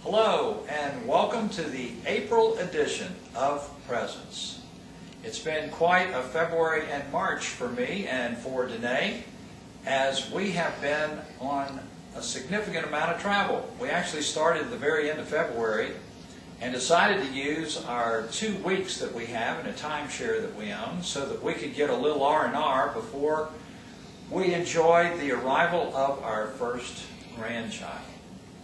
Hello and welcome to the April edition of Presence. It's been quite a February and March for me and for Danae, as we have been on a significant amount of travel. We actually started at the very end of February and decided to use our 2 weeks that we have in a timeshare that we own so that we could get a little R&R before we enjoyed the arrival of our first grandchild.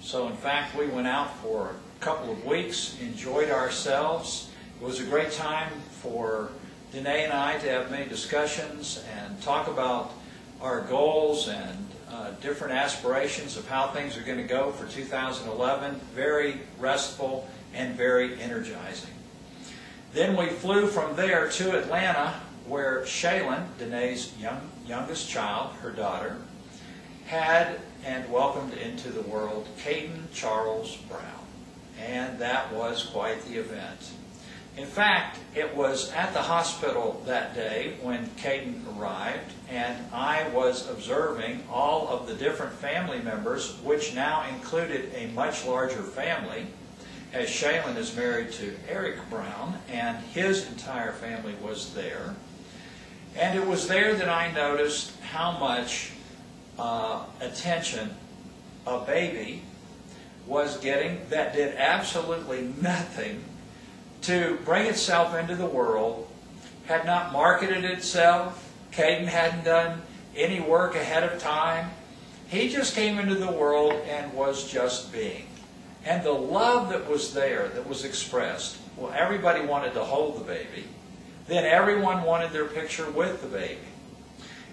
So in fact, we went out for a couple of weeks, enjoyed ourselves. It was a great time for Danae and I to have many discussions and talk about our goals and different aspirations of how things are going to go for 2011. Very restful and very energizing. Then we flew from there to Atlanta, where Shaylin, Danae's youngest child, her daughter, had and welcomed into the world Caden Charles Brown. And that was quite the event. In fact, it was at the hospital that day when Caden arrived, and I was observing all of the different family members, which now included a much larger family, as Shaylin is married to Eric Brown, and his entire family was there. And it was there that I noticed how much attention a baby was getting that did absolutely nothing to bring itself into the world, had not marketed itself. Caden hadn't done any work ahead of time. He just came into the world and was just being. And the love that was there, that was expressed, well, everybody wanted to hold the baby. Then everyone wanted their picture with the baby.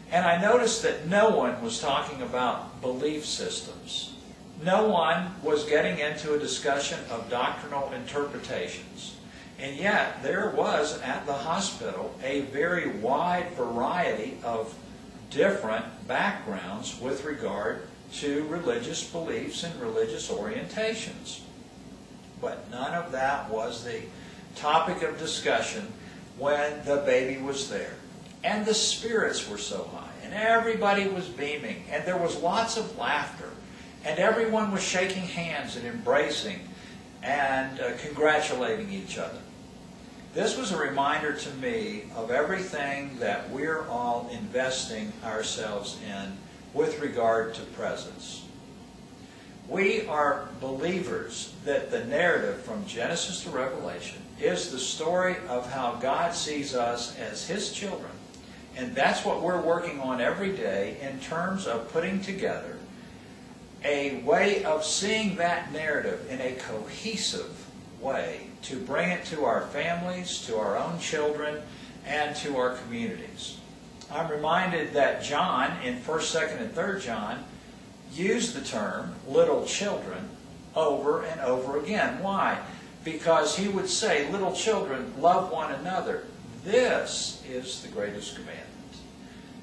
And I noticed that no one was talking about belief systems. No one was getting into a discussion of doctrinal interpretations. And yet, there was at the hospital a very wide variety of different backgrounds with regard to religious beliefs and religious orientations. But none of that was the topic of discussion when the baby was there. And the spirits were so high, and everybody was beaming, and there was lots of laughter, and everyone was shaking hands and embracing and congratulating each other. This was a reminder to me of everything that we're all investing ourselves in with regard to presence. We are believers that the narrative from Genesis to Revelation is the story of how God sees us as His children. And that's what we're working on every day in terms of putting together a way of seeing that narrative in a cohesive way to bring it to our families, to our own children, and to our communities. I'm reminded that John, in 1st, 2nd, and 3rd John, used the term little children over and over again. Why? Because he would say, little children, love one another. This is the greatest commandment.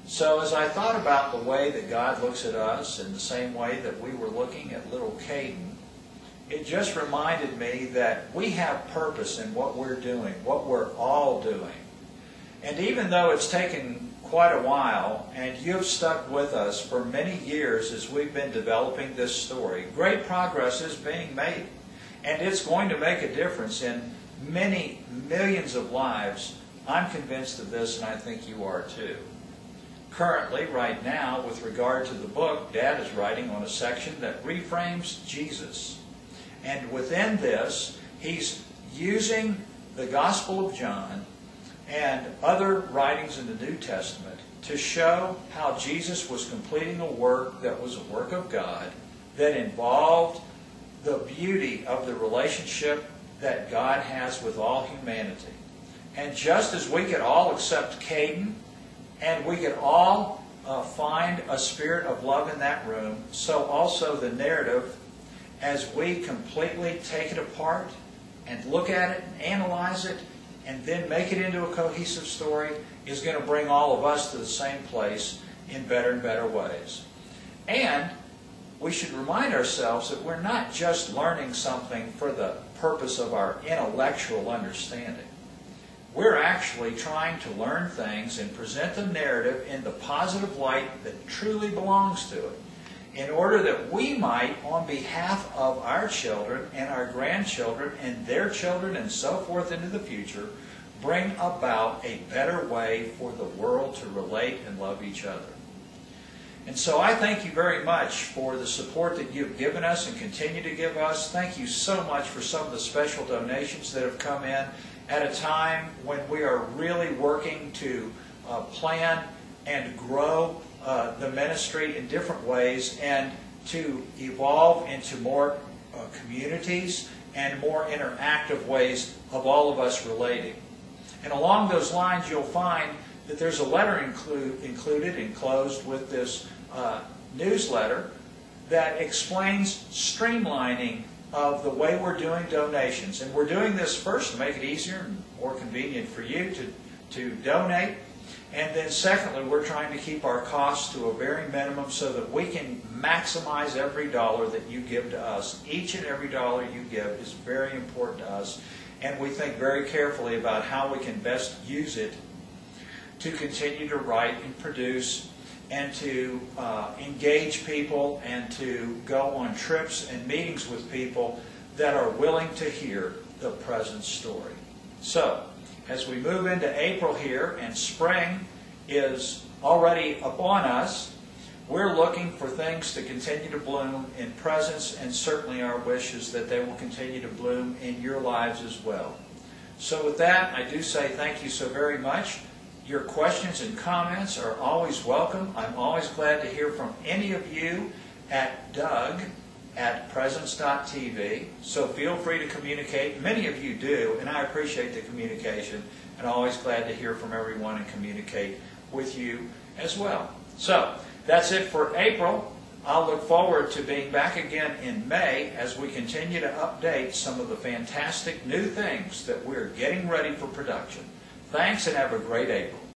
So as I thought about the way that God looks at us in the same way that we were looking at little Caden, it just reminded me that we have purpose in what we're doing, what we're all doing. And even though it's taken quite a while, and you've stuck with us for many years as we've been developing this story, great progress is being made. And it's going to make a difference in many millions of lives. I'm convinced of this, and I think you are too. Currently, right now, with regard to the book, Dad is writing on a section that reframes Jesus. And within this, he's using the Gospel of John and other writings in the New Testament to show how Jesus was completing a work that was a work of God that involved the beauty of the relationship that God has with all humanity. And just as we could all accept Caden, and we could all find a spirit of love in that room, so also the narrative, as we completely take it apart and look at it and analyze it and then make it into a cohesive story, is going to bring all of us to the same place in better and better ways. And we should remind ourselves that we're not just learning something for the purpose of our intellectual understanding. We're actually trying to learn things and present the narrative in the positive light that truly belongs to it. in order that we might, on behalf of our children and our grandchildren and their children and so forth into the future, bring about a better way for the world to relate and love each other. And so I thank you very much for the support that you've given us and continue to give us. Thank you so much for some of the special donations that have come in at a time when we are really working to plan and grow the ministry in different ways and to evolve into more communities and more interactive ways of all of us relating. And along those lines, you'll find that there's a letter included, enclosed with this newsletter that explains streamlining of the way we're doing donations. And we're doing this first to make it easier and more convenient for you to donate. And then secondly, we're trying to keep our costs to a very minimum so that we can maximize every dollar that you give to us. Each and every dollar you give is very important to us, and we think very carefully about how we can best use it to continue to write and produce and to engage people and to go on trips and meetings with people that are willing to hear the present story. So, as we move into April here and spring is already upon us, we're looking for things to continue to bloom in presence, and certainly our wish is that they will continue to bloom in your lives as well. So with that, I do say thank you so very much. Your questions and comments are always welcome. I'm always glad to hear from any of you at Doug@presence.tv. So feel free to communicate. Many of you do, and I appreciate the communication, and always glad to hear from everyone and communicate with you as well. So that's it for April. I'll look forward to being back again in May as we continue to update some of the fantastic new things that we're getting ready for production. Thanks, and have a great April.